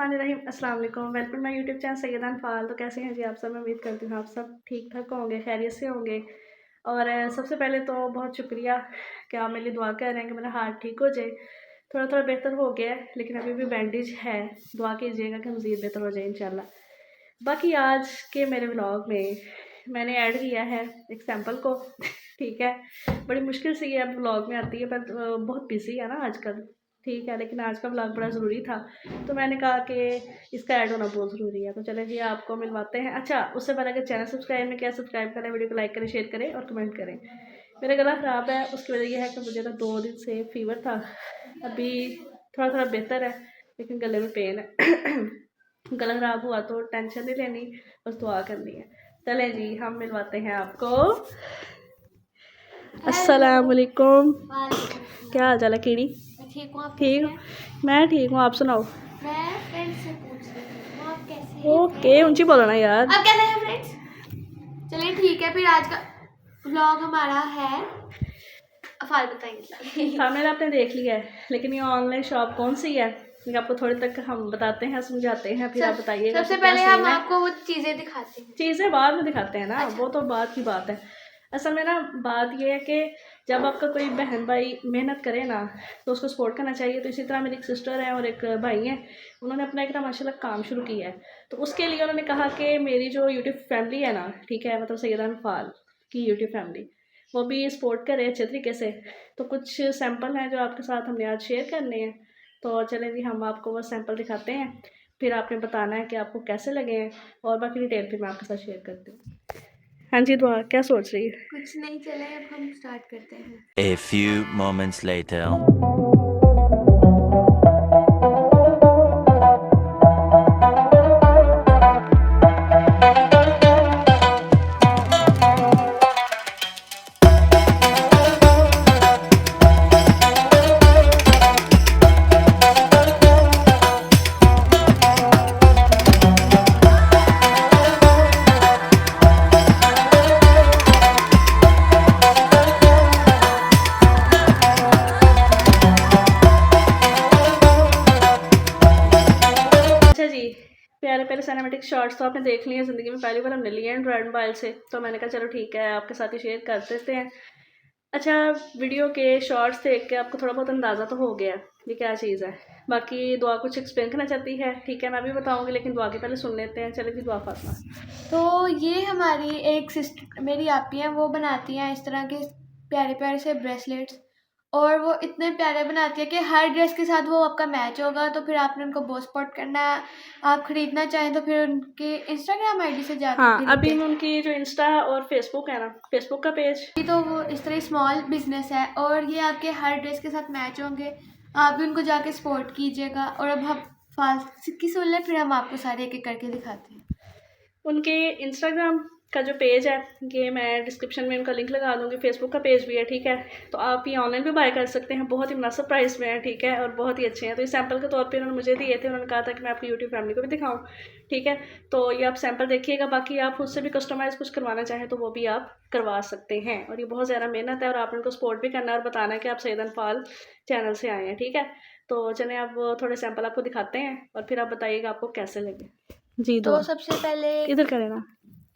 बिस्मिल्लाहिर्रहमानिर्रहीम अस्सलाम वालेकुम। वेलकम माय यूट्यूब चैनल सैयदान फ़ाल। तो कैसे हैं जी आप सब? मैं उम्मीद करती हूँ आप सब ठीक ठाक होंगे, खैरियत से होंगे। और सबसे पहले तो बहुत शुक्रिया कि आप मेरे लिए दुआ कर रहे हैं कि मेरा हार्ट ठीक हो जाए। थोड़ा थोड़ा बेहतर हो गया है, लेकिन अभी भी बैंडेज है। दुआ कीजिएगा कि मज़ीद बेहतर हो जाए इंशाल्लाह। बाकी आज के मेरे व्लॉग में मैंने ऐड किया है एक सैम्पल को ठीक है। बड़ी मुश्किल से ये अब व्लॉग में आती है, पर बहुत बिजी है ना आजकल, ठीक है। लेकिन आज का व्लॉग बड़ा ज़रूरी था, तो मैंने कहा कि इसका ऐड होना बहुत ज़रूरी है। तो चले जी आपको मिलवाते हैं। अच्छा, उससे पहले अगर चैनल सब्सक्राइब नहीं किया, सब्सक्राइब करें, वीडियो को लाइक करें, शेयर करें और कमेंट करें। मेरा गला ख़राब है, उसकी वजह यह है कि मुझे ना 2 दिन से फीवर था। अभी थोड़ा थोड़ा बेहतर है, लेकिन गले में पेन है गला ख़राब हुआ तो टेंशन नहीं लेनी, बस दुआ करनी है। चले जी हम मिलवाते हैं आपको। अस्सलाम वालेकुम। क्या हाल चाल है कीड़ी? ठीक हूँ, आप ठीक कैसे हो? हैं? मैं ठीक हूँ, आप सुनाओ। मैं फ्रेंड से पूछ रही हूँ आप कैसे हैं ओके, ऊंची बोलो ना यार। आप कैसे हैं फ्रेंड्स? चलिए ठीक है, फिर आज का व्लॉग हमारा है, अफाल बताएंगे। थंबनेल आपने देख लिया है, लेकिन ये ऑनलाइन शॉप कौन सी है ये आपको थोड़ी तक हम बताते हैं, समझाते हैं, फिर आप बताइएगा सबसे कि क्या पहले हम सीन है। आपको वो चीजें दिखाते हैं। चीज़ें बाद में दिखाते हैं ना, अच्छा। वो तो बाद की बात है। असल में ना बात ये है कि जब आपका कोई बहन भाई मेहनत करे ना, तो उसको सपोर्ट करना चाहिए। तो इसी तरह मेरी एक सिस्टर है और एक भाई है, उन्होंने अपना एक ना माशाल्लाह काम शुरू किया है। तो उसके लिए उन्होंने कहा कि मेरी जो यूट्यूब फैमिली है ना, ठीक है, मतलब सैयदान फ़ाल की यूट्यूब फैमिली, वो भी सपोर्ट करे अच्छे तरीके से। तो कुछ सैंपल हैं जो आपके साथ हमने आज शेयर करने हैं। तो चलें जी हम आपको वो सैंपल दिखाते हैं, फिर आपने बताना है कि आपको कैसे लगे हैं, और बाकी डिटेल फिर मैं आपके साथ शेयर करती हूँ। हाँ जी, दुआ क्या सोच रही है? कुछ नहीं, चले अब हम स्टार्ट करते हैं। A few moments later. अच्छा जी, प्यारे प्यारे सिनेमैटिक शॉट्स तो आपने देख लिए हैं। ज़िंदगी में पहली बार हमने लिए एंड्रॉयड मोबाइल से, तो मैंने कहा चलो ठीक है आपके साथ ही शेयर कर देते हैं। अच्छा, वीडियो के शॉर्ट्स देख के आपको थोड़ा बहुत अंदाज़ा तो हो गया ये क्या चीज़ है। बाकी दुआ कुछ एक्सप्लेन करना चाहती है, ठीक है, मैं भी बताऊंगी, लेकिन दुआ के पहले सुन लेते हैं। चले जी, दुआ फातिमा। तो ये हमारी एक सिस्टर, मेरी आपी हैं, वो बनाती हैं इस तरह के प्यारे प्यारे से ब्रेसलेट्स, और वो इतने प्यारे बनाती है कि हर ड्रेस के साथ वो आपका मैच होगा। तो फिर आपने उनको बहुत सपोर्ट करना है। आप खरीदना चाहें तो फिर उनके इंस्टाग्राम आईडी से जाकर हाँ, अभी खरीदें। उनकी जो इंस्टा और फेसबुक है ना, फेसबुक का पेज, तो वो इस तरह स्मॉल बिजनेस है, और ये आपके हर ड्रेस के साथ मैच होंगे। आप भी उनको जाके सपोर्ट कीजिएगा। और अब हम फास्ट की सुन लें, फिर हम आपको सारे एक एक करके दिखाते हैं। उनके इंस्टाग्राम का जो पेज है ये मैं डिस्क्रिप्शन में उनका लिंक लगा दूँगी। फेसबुक का पेज भी है, ठीक है। तो आप ये ऑनलाइन भी बाय कर सकते हैं, बहुत ही मुनासिब प्राइस में है, ठीक है, और बहुत ही अच्छे हैं। तो ये सैंपल के तौर पे उन्होंने मुझे दिए थे, उन्होंने कहा था कि मैं आपकी यूट्यूब फैमिली को भी दिखाऊं, ठीक है। तो ये आप सैंपल देखिएगा, बाकी आप खुद से भी कस्टमाइज़ कुछ करवाना चाहें तो वो भी आप करवा सकते हैं। और ये बहुत ज़्यादा मेहनत है, और आपने उनको सपोर्ट भी करना है और बताना है कि आप सैयदान फ़ाल चैनल से आए हैं, ठीक है। तो चलें अब थोड़े सैंपल आपको दिखाते हैं, और फिर आप बताइएगा आपको कैसे लगे। जी, तो दुआ सबसे पहले इधर करें ना।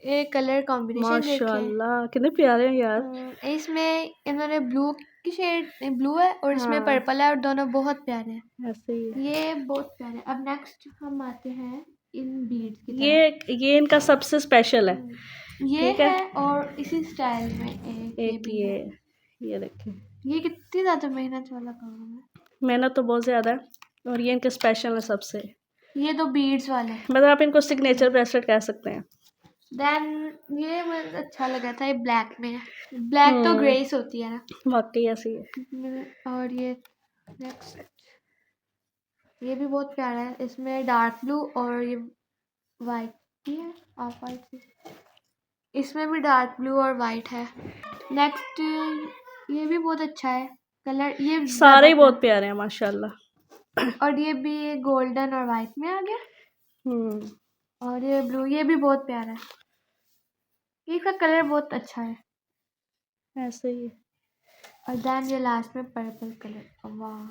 एक कलर कॉम्बिनेशन देखें। माशाल्लाह कितने प्यारे हैं यार। इसमें इन्होंने ब्लू की शेड, ब्लू है, और इसमें हाँ, पर्पल है, और दोनों बहुत प्यारे हैं। ऐसे ही है। ये बहुत प्यारे। अब नेक्स्ट हम आते हैं इन बीड्स की ये तरफ। ये इनका सबसे स्पेशल है, ये ठीक है। है, और इसी स्टाइल में एक ये एक भी है। ये देखें, ये कितनी ज़्यादा मेहनत वाला काम है। मेहनत तो बहुत ज़्यादा है, और ये इनके स्पेशल है सबसे। ये दो बीड्स वाले हैं। मतलब आप इनको सिग्नेचर ब्रेसलेट कह सकते हैं। देन ये मुझे अच्छा लगा था, ये ब्लैक में है। ब्लैक तो ग्रेस होती है ना। वाकई ऐसी है। और ये नेक्स्ट, ये भी बहुत प्यारा है। इसमें डार्क ब्लू और ये वाइट भी है, ऑफ वाइट। इसमें भी डार्क ब्लू और वाइट है। नेक्स्ट, ये भी बहुत अच्छा है कलर, ये सारे ही ज़्यादा बहुत प्यारे हैं माशाल्लाह। और ये भी गोल्डन और वाइट में आ गया। हम्म, और ये ब्लू, ये भी बहुत प्यारा है। इसका कलर बहुत अच्छा है। ऐसे ही है। और देन ये लास्ट में पर्पल कलर, वाह,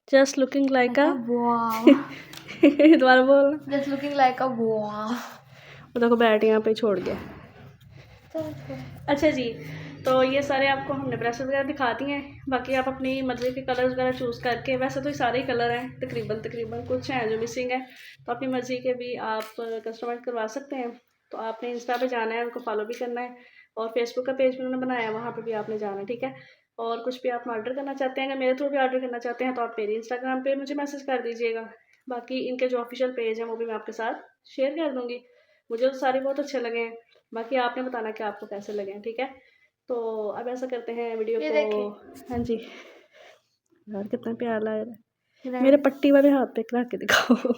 जस्ट लुकिंग लाइक अ वाह, दोबारा बोल। जस्ट लुकिंग लाइक अ वाह। वो देखो बैट यहाँ पे छोड़ गया। अच्छा जी, तो ये सारे आपको हमने ब्रशेस वगैरह दिखा दिए हैं। बाकी आप अपनी मर्ज़ी के कलर्स वगैरह चूज़ करके, वैसे तो ये सारे ही कलर हैं तकरीबन कुछ हैं जो मिसिंग है, तो अपनी मर्ज़ी के भी आप कस्टमाइज़ करवा सकते हैं। तो आपने इंस्टा पे जाना है, उनको फॉलो भी करना है, और फेसबुक का पेज भी उन्होंने बनाया है, वहाँ पे भी आपने जाना है, ठीक है। और कुछ भी आप ऑर्डर करना चाहते हैं, अगर मेरे थ्रू भी ऑर्डर करना चाहते हैं तो आप मेरी इंस्टाग्राम पे मुझे मैसेज कर दीजिएगा। बाकी इनके जो ऑफिशियल पेज हैं वो भी मैं आपके साथ शेयर कर दूँगी। मुझे तो सारे बहुत अच्छे लगे हैं, बाकी आपने बताना कि आपको कैसे लगे हैं, ठीक है। तो अब ऐसा करते हैं वीडियो ये को। हाँ जी, यार कितना प्यारा लग रहा है। रेड। मेरे पट्टी वाले हाथ पे रख के दिखाओ।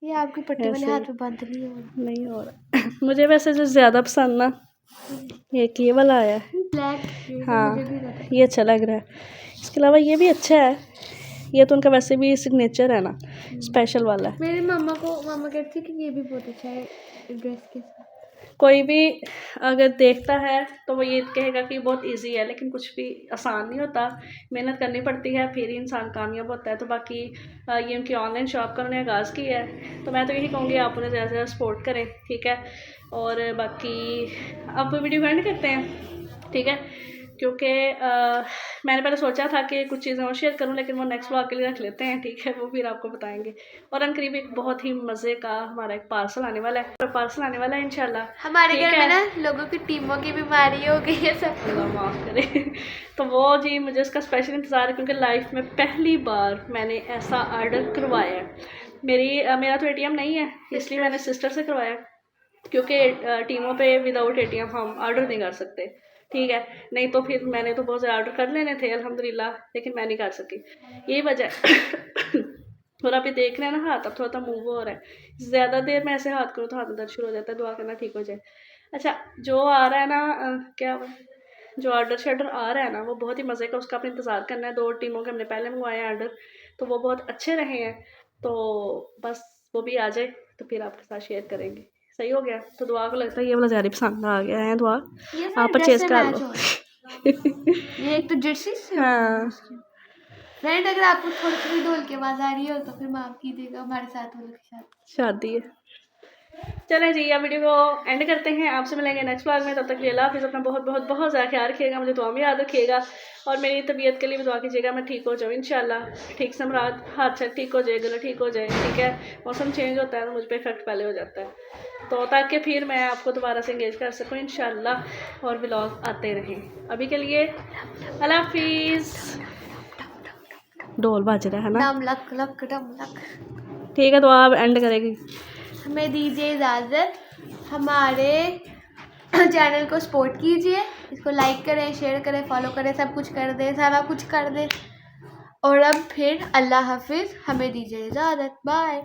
ये आपकी पट्टी वाले ऐसे हाथ में बंद नहीं हो रहा। नहीं हो रहा। मुझे वैसे जो ज़्यादा पसंद ना, एक ये वाला आया है। ब्लैक। हाँ, मुझे भी लगा। ये अच्छा लग रहा है। इसके अलावा ये भी अच्छा है, ये तो उनका वैसे भी सिग्नेचर है ना, स्पेशल वाला है। मेरी मामा कहती थी कि ये भी बहुत अच्छा है ड्रेस के साथ। कोई भी अगर देखता है तो वो ये कहेगा कि बहुत इजी है, लेकिन कुछ भी आसान नहीं होता, मेहनत करनी पड़ती है, फिर ही इंसान कामयाब होता है। तो बाकी ये उनकी ऑनलाइन शॉप का उन्होंने आगाज़ किया है, तो मैं तो यही कहूँगी आप उन्हें ज़्यादा से ज़्यादा सपोर्ट करें, ठीक है। और बाकी अब वीडियो एंड करते हैं, ठीक है, क्योंकि मैंने पहले सोचा था कि कुछ चीज़ें और शेयर करूं, लेकिन वो नेक्स्ट व्लॉग के लिए रख लेते हैं, ठीक है, वो फिर आपको बताएंगे। और अनकरीब एक बहुत ही मज़े का हमारा एक पार्सल आने वाला है इंशाल्लाह। हमारे ठीक घर है? में ना लोगों की टीमों की बीमारी हो गई है सब। अल्लाह माफ़ करे। तो वो जी मुझे उसका स्पेशल इंतज़ार है, क्योंकि लाइफ में पहली बार मैंने ऐसा ऑर्डर करवाया है। मेरा तो ATM नहीं है, इसलिए मैंने सिस्टर से करवाया, क्योंकि टीमों पे विदाउट ATM हम ऑर्डर नहीं कर सकते, ठीक है। नहीं तो फिर मैंने तो बहुत ज़्यादा ऑर्डर कर लेने थे अल्हम्दुलिल्लाह, लेकिन मैं नहीं कर सकी, यही वजह है। और आप ये देख रहे हैं ना, हाथ अब थोड़ा सा मूव हो रहा है, ज़्यादा देर में ऐसे हाथ करो तो हाथ में दर्द शुरू हो जाता है, दुआ करना ठीक हो जाए। अच्छा, जो आ रहा है ना, जो ऑर्डर शर्डर आ रहा है ना, वो बहुत ही मज़े का, उसका आपने इंतज़ार करना है। 2 टीमों के हमने पहले मंगवाए हैं ऑर्डर, तो वो बहुत अच्छे रहे हैं, तो बस वो भी आ जाए तो फिर आपके साथ शेयर करेंगे। सही हो गया, तो दुआ को लगता है ये वाला ज़्यादा पसंद आ गया है, दुआ आप परचेज़ कर लो। ये एक तो जर्सी से। हाँ, फ्रेंड, अगर आपको थोड़ी थोड़ी ढोल की आवाज़ आ रही हो तो फिर माफ़ कीजिएगा, हमारे साथ वालों के साथ शादी है। चलें जी, अब वीडियो को एंड करते हैं, आपसे मिलेंगे नेक्स्ट व्लॉग में। तब तक के लिए अल्लाह हाफ़िज़। अपना बहुत बहुत बहुत ज़्यादा ख्याल रखिएगा, मुझे दुआ में याद रखिएगा, और मेरी तबीयत के लिए भी दुआ कीजिएगा, मैं ठीक हो जाऊँ इंशाल्लाह। ठीक से मेरा हाथ से ठीक हो जाए, गला ठीक हो जाए, ठीक है। मौसम चेंज होता है तो मुझ पर इफेक्ट पहले हो जाता है, तो ताकि फिर मैं आपको दोबारा से इंगेज कर सकूँ इंशाल्लाह, और व्लॉग आते रहें। अभी के लिए अल्लाह हाफ़िज़। ढोल बज रहा है ना, डम लक लक डम लक। ठीक है, तो आप एंड करेगी। हमें दीजिए इजाज़त, हमारे चैनल को सपोर्ट कीजिए, इसको लाइक करें, शेयर करें, फॉलो करें, सब कुछ कर दें, सारा कुछ कर दें। और अब फिर अल्लाह हाफिज़, हमें दीजिए इजाज़त, बाय।